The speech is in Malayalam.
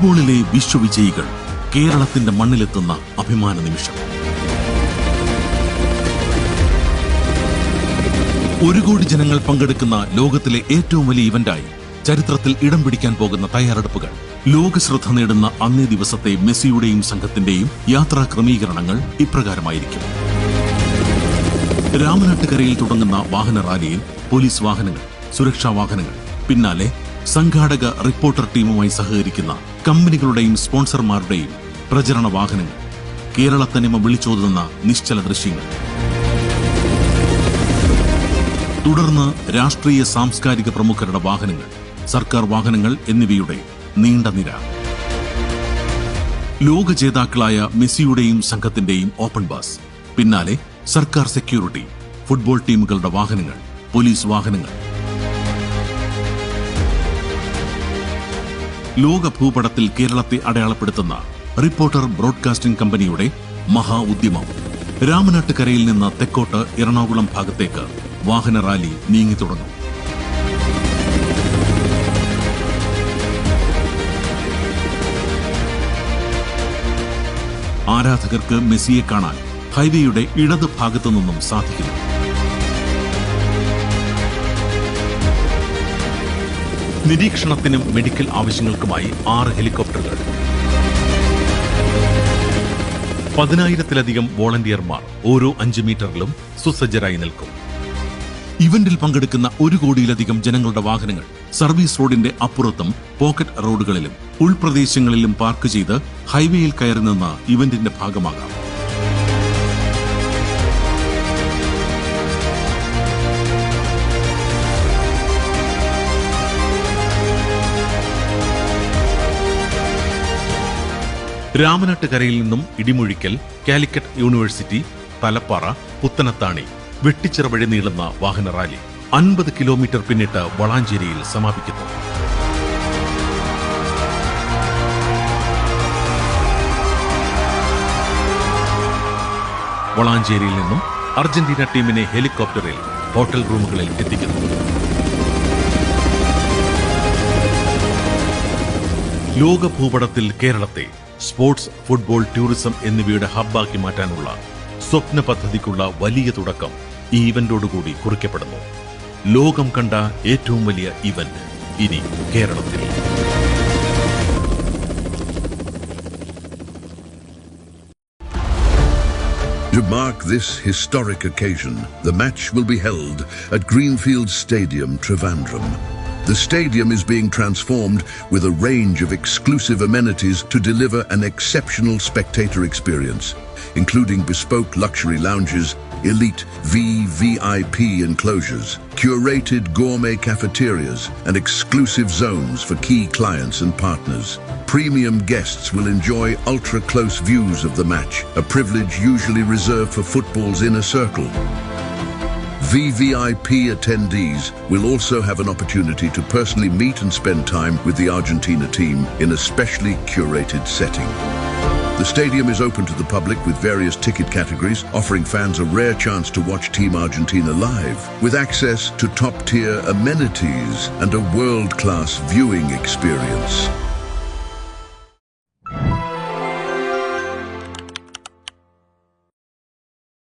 ഫുട്ബോളിലെ വിശ്വവിജയികൾ കേരളത്തിന്റെ മണ്ണിലെത്തുന്ന അഭിമാന നിമിഷം. 1 കോടി ജനങ്ങൾ പങ്കെടുക്കുന്ന ലോകത്തിലെ ഏറ്റവും വലിയ ഇവന്റായി ചരിത്രത്തിൽ ഇടം പിടിക്കാൻ പോകുന്ന തയ്യാറെടുപ്പുകൾ. ലോകശ്രദ്ധ നേടുന്ന അന്നേ ദിവസത്തെ മെസ്സിയുടെയും സംഘത്തിന്റെയും യാത്രാ ക്രമീകരണങ്ങൾ ഇപ്രകാരമായിരിക്കും. രാമനാട്ടുകരയിൽ തുടങ്ങുന്ന വാഹന റാലിയിൽ പോലീസ് വാഹനങ്ങൾ, സുരക്ഷാ വാഹനങ്ങൾ, പിന്നാലെ സംഘാടക റിപ്പോർട്ടർ ടീമുമായി സഹകരിക്കുന്ന കമ്പനികളുടെയും സ്പോൺസർമാരുടെയും പ്രചരണ വാഹനങ്ങൾ, കേരളത്തനിമ വിളിച്ചോതുന്ന നിശ്ചല ദൃശ്യങ്ങൾ. തുടർന്ന് രാഷ്ട്രീയ സാംസ്കാരിക പ്രമുഖരുടെ വാഹനങ്ങൾ, സർക്കാർ വാഹനങ്ങൾ എന്നിവയുടെ നീണ്ട നിര. ലോക ജേതാക്കളായ മെസ്സിയുടെയും സംഘത്തിന്റെയും ഓപ്പൺ ബസ്, പിന്നാലെ സർക്കാർ സെക്യൂരിറ്റി, ഫുട്ബോൾ ടീമുകളുടെ വാഹനങ്ങൾ, പോലീസ് വാഹനങ്ങൾ. ലോക ഭൂപടത്തിൽ കേരളത്തെ അടയാളപ്പെടുത്തുന്ന റിപ്പോർട്ടർ ബ്രോഡ്കാസ്റ്റിംഗ് കമ്പനിയുടെ മഹാ ഉദ്യമം. രാമനാട്ടുകരയിൽ നിന്ന് തെക്കോട്ട് എറണാകുളം ഭാഗത്തേക്ക് വാഹന റാലി നീങ്ങി തുടങ്ങും. ആരാധകർക്ക് മെസ്സിയെ കാണാൻ ഹൈവേയുടെ ഇടത് ഭാഗത്തു നിന്നും സാധിക്കുന്നു. നിരീക്ഷണത്തിനും മെഡിക്കൽ ആവശ്യങ്ങൾക്കുമായി 6 ഹെലികോപ്റ്ററുകൾ, 10,000-ലധികം വോളണ്ടിയർമാർ ഓരോ 5 മീറ്ററിലും സുസജ്ജരായി നിൽക്കും. ഇവന്റിൽ പങ്കെടുക്കുന്ന 1 കോടിയിലധികം ജനങ്ങളുടെ വാഹനങ്ങൾ സർവീസ് റോഡിന്റെ അപ്പുറത്തും പോക്കറ്റ് റോഡുകളിലും ഉൾപ്രദേശങ്ങളിലും പാർക്ക് ചെയ്ത് ഹൈവേയിൽ കയറി നിന്ന് ഇവന്റിന്റെ ഭാഗമാകാം. രാമനാട്ടുകരയിൽ നിന്നും ഇടിമുഴിക്കൽ, കാലിക്കറ്റ് യൂണിവേഴ്സിറ്റി, തലപ്പാറ, പുത്തനത്താണി, വെട്ടിച്ചിറ വഴി നീളുന്ന വാഹന റാലി 50 കിലോമീറ്റർ പിന്നിട്ട് വളാഞ്ചേരിയിൽ സമാപിക്കുന്നു. വളാഞ്ചേരിയിൽ നിന്നും അർജന്റീന ടീമിനെ ഹെലികോപ്റ്ററിൽ ഹോട്ടൽ റൂമുകളിൽ എത്തിക്കുന്നു. ലോക ഭൂപടത്തിൽ കേരളത്തെ സ്പോർട്സ്, ഫുട്ബോൾ, ടൂറിസം എന്നിവയുടെ ഹബ്ബാക്കി മാറ്റാനുള്ള സ്വപ്ന പദ്ധതിക്കുള്ള വലിയ തുടക്കം ഈ ഇവന്റോടുകൂടി കുറിക്കപ്പെടുന്നു. ലോകം കണ്ട ഏറ്റവും വലിയ ഇവന്റ് ഇനി കേരളത്തിൽ. To mark this historic occasion, the match will be held at Greenfield Stadium, Trivandrum. The stadium is being transformed with a range of exclusive amenities to deliver an exceptional spectator experience, including bespoke luxury lounges, elite VVIP enclosures, curated gourmet cafeterias, and exclusive zones for key clients and partners. Premium guests will enjoy ultra-close views of the match, a privilege usually reserved for football's inner circle. VVIP attendees will also have an opportunity to personally meet and spend time with the Argentina team in a specially curated setting. The stadium is open to the public with various ticket categories, offering fans a rare chance to watch Team Argentina live, with access to top-tier amenities and a world-class viewing experience.